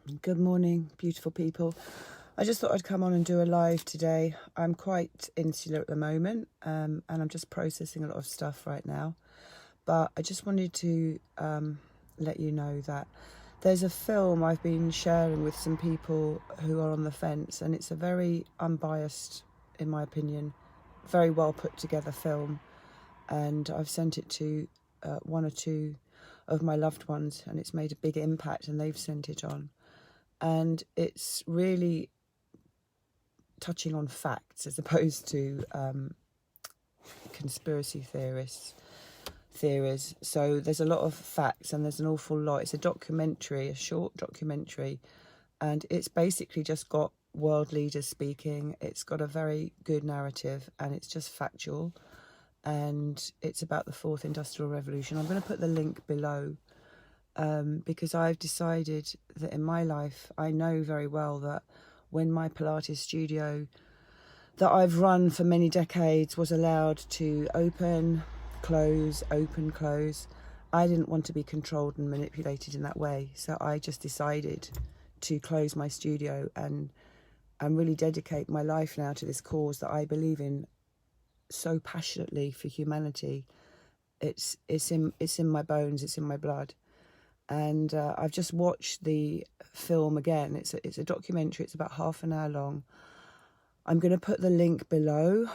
Good morning, beautiful people. I just thought I'd come on and do a live today. I'm quite insular at the moment, and I'm just processing a lot of stuff right now. But I just wanted to let you know that there's a film I've been sharing with some people who are on the fence, and it's a very unbiased, in my opinion, very well put together film. And I've sent it to one or two of my loved ones, and it's made a big impact, and they've sent it on. And it's really touching on facts as opposed to conspiracy theories. So there's a lot of facts and there's an awful lot. It's a documentary, a short documentary, and it's basically just got world leaders speaking. It's got a very good narrative and it's just factual, and it's about the fourth industrial revolution. I'm going to put the link below. Because I've decided that in my life, I know very well that when my Pilates studio that I've run for many decades was allowed to open, close, I didn't want to be controlled and manipulated in that way. So I just decided to close my studio and really dedicate my life now to this cause that I believe in so passionately for humanity. It's in my bones, it's in my blood. And I've just watched the film again. It's a documentary. It's about half an hour long. I'm going to put the link below.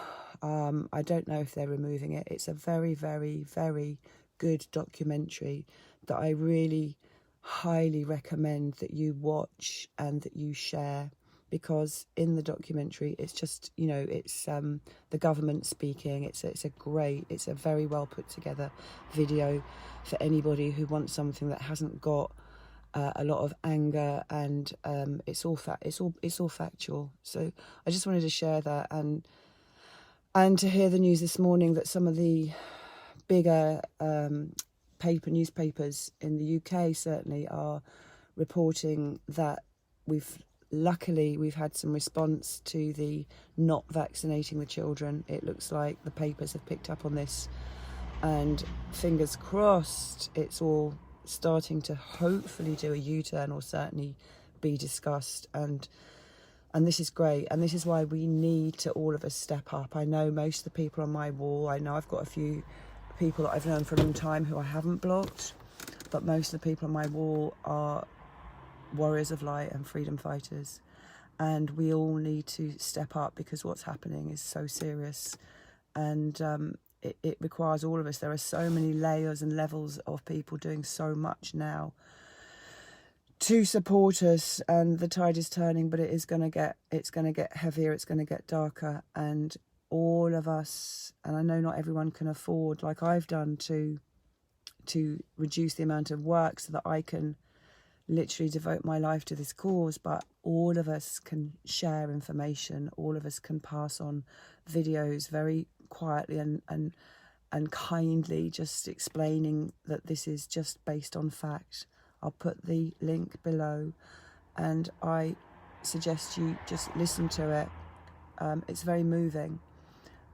I don't know if they're removing it. It's a very, very, very good documentary that I really highly recommend that you watch and that you share. Because in the documentary, it's just, it's the government speaking. It's a very well put together video for anybody who wants something that hasn't got a lot of anger, and it's all factual. So I just wanted to share that, and to hear the news this morning that some of the bigger newspapers in the UK certainly are reporting that Luckily, we've had some response to the not vaccinating the children. It looks like the papers have picked up on this, and fingers crossed, it's all starting to hopefully do a U-turn or certainly be discussed. And this is great, and this is why we need to all of us step up. I know most of the people on my wall, I know I've got a few people that I've known for a long time who I haven't blocked, but most of the people on my wall are warriors of light and freedom fighters, and we all need to step up because what's happening is so serious, and it requires all of us. There are so many layers and levels of people doing so much now to support us, and the tide is turning, but it's going to get heavier, it's going to get darker, and all of us, and I know not everyone can afford, like I've done, to reduce the amount of work so that I can literally devote my life to this cause, but all of us can share information, all of us can pass on videos very quietly and kindly, just explaining that this is just based on fact. I'll put the link below, and I suggest you just listen to it. It's very moving,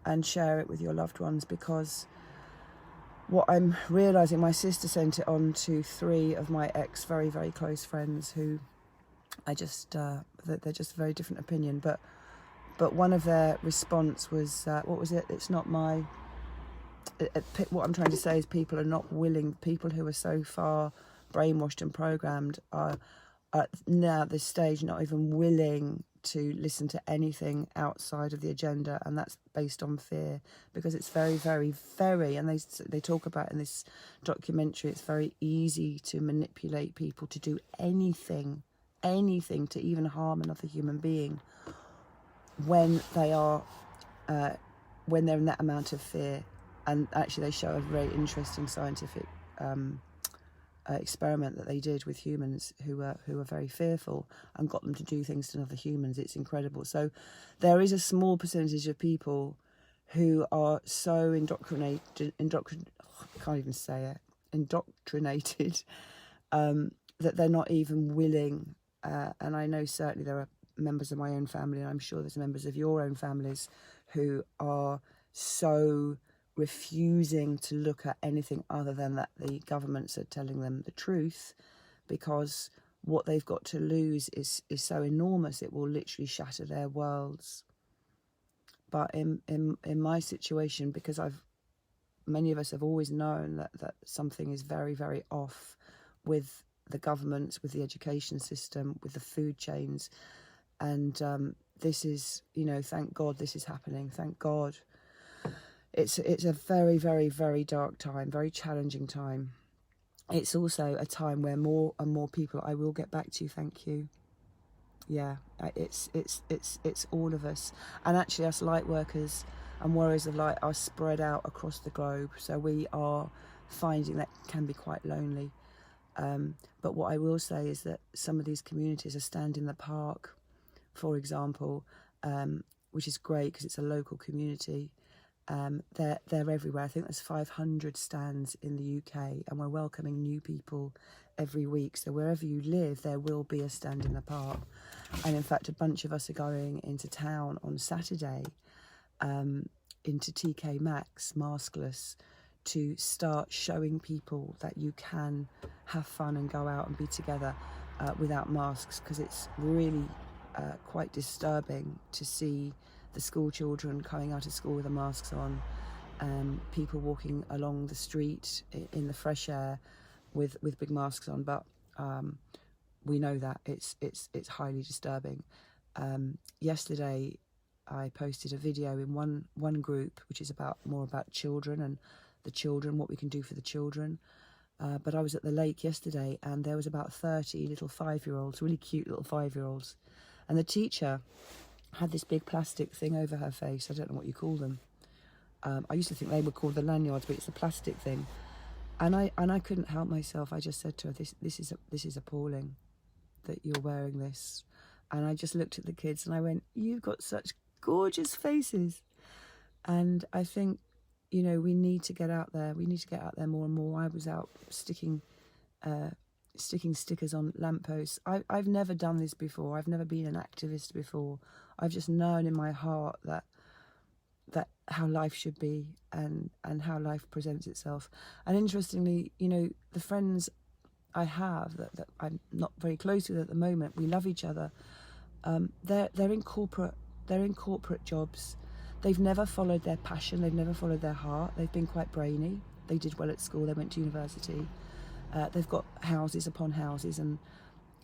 and share it with your loved ones, because what I'm realising, my sister sent it on to 3 of my ex very, very close friends who I just, they're just a very different opinion. But one of their response was, what was it? It's not my... What I'm trying to say is people are not willing, people who are so far brainwashed and programmed are now at this stage not even willing to listen to anything outside of the agenda, and that's based on fear, because it's very, very, very, and they talk about in this documentary, it's very easy to manipulate people to do anything to even harm another human being when they're in that amount of fear. And actually they show a very interesting scientific experiment that they did with humans who were very fearful, and got them to do things to other humans. It's incredible. So there is a small percentage of people who are so indoctrinated that they're not even willing. And I know certainly there are members of my own family, and I'm sure there's members of your own families who are so refusing to look at anything other than that the governments are telling them the truth, because what they've got to lose is so enormous, it will literally shatter their worlds. But in my situation, because many of us have always known that something is very, very off with the governments, with the education system, with the food chains. And this is, thank God this is happening. Thank God. It's a very, very, very dark time, very challenging time. It's also a time where more and more people, I will get back to you, thank you. Yeah, it's all of us. And actually us light workers and warriors of light are spread out across the globe. So we are finding that can be quite lonely. But what I will say is that some of these communities are Stand in the Park, for example, which is great because it's a local community. They're everywhere. I think there's 500 stands in the UK, and we're welcoming new people every week. So wherever you live, there will be a Stand in the Park. And in fact, a bunch of us are going into town on Saturday, into TK Maxx, maskless, to start showing people that you can have fun and go out and be together without masks, because it's really quite disturbing to see the school children coming out of school with the masks on, people walking along the street in the fresh air with big masks on. But we know that it's highly disturbing. Yesterday I posted a video in one group which is more about children and the children, what we can do for the children. But I was at the lake yesterday and there was about 30 little 5-year-olds, really cute little 5-year-olds. And the teacher had this big plastic thing over her face. I don't know what you call them. I used to think they were called the lanyards, but it's a plastic thing. And I couldn't help myself. I just said to her, this is appalling that you're wearing this. And I just looked at the kids and I went, you've got such gorgeous faces. And I think, we need to get out there. We need to get out there more and more. I was out sticking stickers on lampposts. I've never done this before. I've never been an activist before. I've just known in my heart that how life should be and how life presents itself. And interestingly, the friends I have that I'm not very close with at the moment, we love each other. They're in corporate jobs. They've never followed their passion. They've never followed their heart. They've been quite brainy. They did well at school. They went to university. They've got houses upon houses and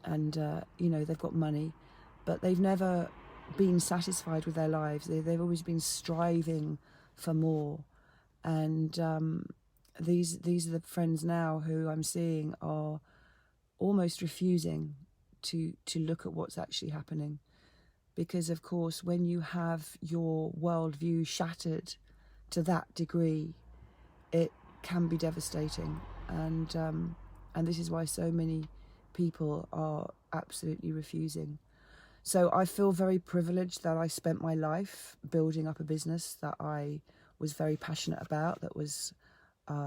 they've got money, but they've never been satisfied with their lives. They've always been striving for more. And these are the friends now who I'm seeing are almost refusing to look at what's actually happening. Because, of course, when you have your worldview shattered to that degree, it can be devastating. And this is why so many people are absolutely refusing. So I feel very privileged that I spent my life building up a business that I was very passionate about, that was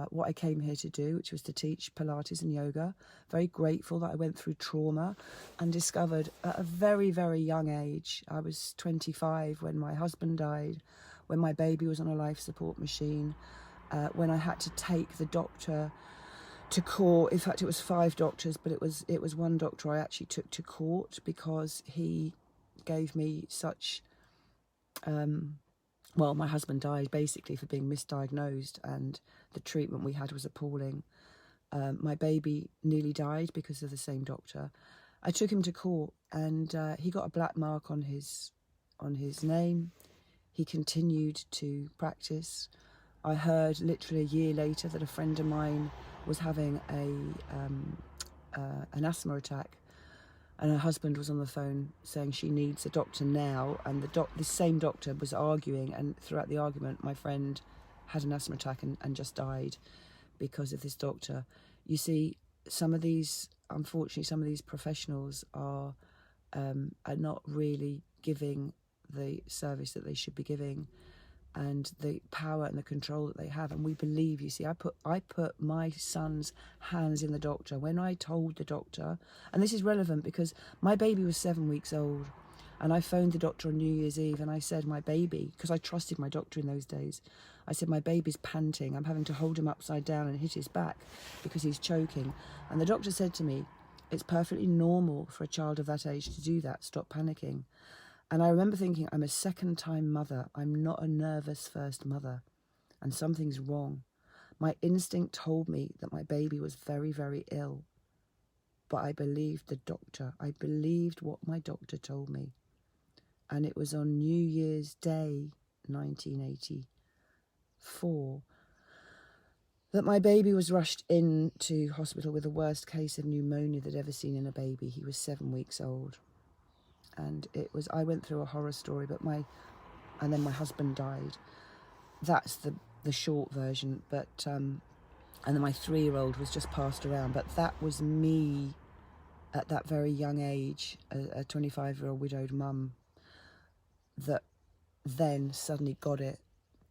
what I came here to do, which was to teach Pilates and yoga. Very grateful that I went through trauma and discovered at a very, very young age, I was 25 when my husband died, when my baby was on a life support machine, when I had to take the doctor to court. In fact, it was 5 doctors, but it was one doctor I actually took to court because he gave me such... well, my husband died basically for being misdiagnosed, and the treatment we had was appalling. My baby nearly died because of the same doctor. I took him to court, and he got a black mark on his name. He continued to practice. I heard literally a year later that a friend of mine was having an asthma attack, and her husband was on the phone saying she needs a doctor now, and the same doctor was arguing, and throughout the argument my friend had an asthma attack and just died because of this doctor. You see, unfortunately some of these professionals are not really giving the service that they should be giving, and the power and the control that they have. And we believe, you see, I put my son's hands in the doctor when I told the doctor, and this is relevant because my baby was 7 weeks old, and I phoned the doctor on New Year's Eve and I said, my baby, because I trusted my doctor in those days, I said, my baby's panting, I'm having to hold him upside down and hit his back because he's choking. And the doctor said to me, it's perfectly normal for a child of that age to do that. Stop panicking. And I remember thinking, I'm a second-time mother. I'm not a nervous first mother. And something's wrong. My instinct told me that my baby was very, very ill. But I believed the doctor. I believed what my doctor told me. And it was on New Year's Day, 1984, that my baby was rushed into hospital with the worst case of pneumonia they'd ever seen in a baby. He was 7 weeks old. And I went through a horror story, and then my husband died. That's the short version, but, and then my 3-year-old was just passed around. But that was me at that very young age, a 25-year-old widowed mum, that then suddenly got it,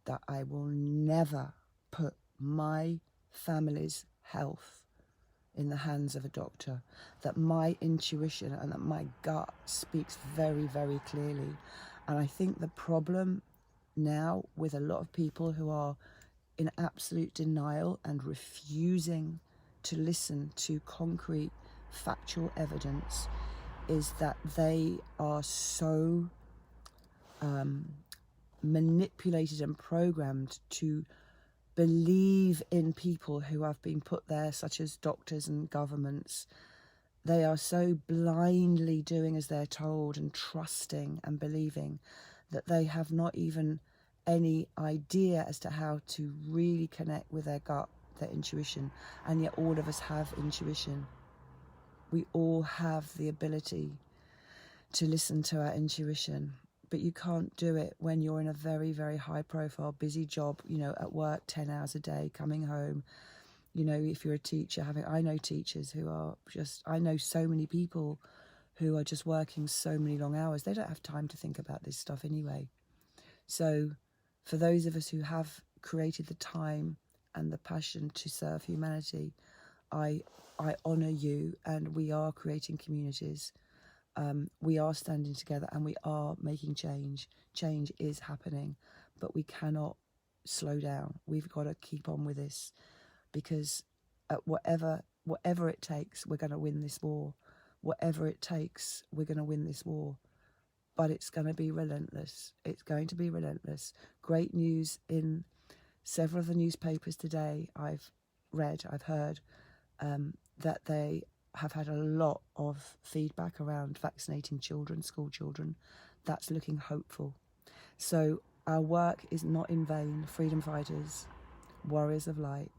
that I will never put my family's health in the hands of a doctor, that my intuition and that my gut speaks very, very clearly. And I think the problem now with a lot of people who are in absolute denial and refusing to listen to concrete, factual evidence is that they are so manipulated and programmed to believe in people who have been put there, such as doctors and governments. They are so blindly doing as they're told and trusting and believing that they have not even any idea as to how to really connect with their gut, their intuition. And yet all of us have intuition. We all have the ability to listen to our intuition. But you can't do it when you're in a very, very high profile, busy job, at work 10 hours a day, coming home. If you're a teacher, I know teachers who are I know so many people who are just working so many long hours. They don't have time to think about this stuff anyway. So for those of us who have created the time and the passion to serve humanity, I honour you, and we are creating communities. We are standing together and we are making change. Change is happening, but we cannot slow down. We've got to keep on with this, because whatever it takes, we're going to win this war. Whatever it takes, we're going to win this war. But it's going to be relentless. It's going to be relentless. Great news in several of the newspapers today. I've heard that they have had a lot of feedback around vaccinating children, school children. That's looking hopeful. So our work is not in vain. Freedom fighters, warriors of light,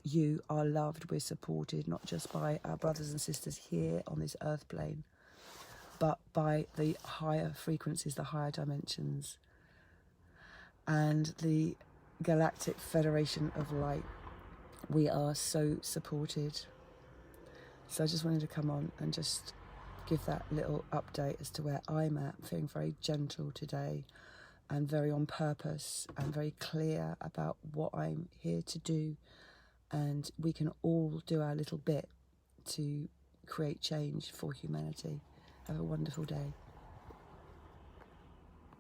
you are loved, we're supported, not just by our brothers and sisters here on this earth plane, but by the higher frequencies, the higher dimensions, and the Galactic Federation of Light. We are so supported. So I just wanted to come on and just give that little update as to where I'm at. I'm feeling very gentle today and very on purpose and very clear about what I'm here to do. And we can all do our little bit to create change for humanity. Have a wonderful day.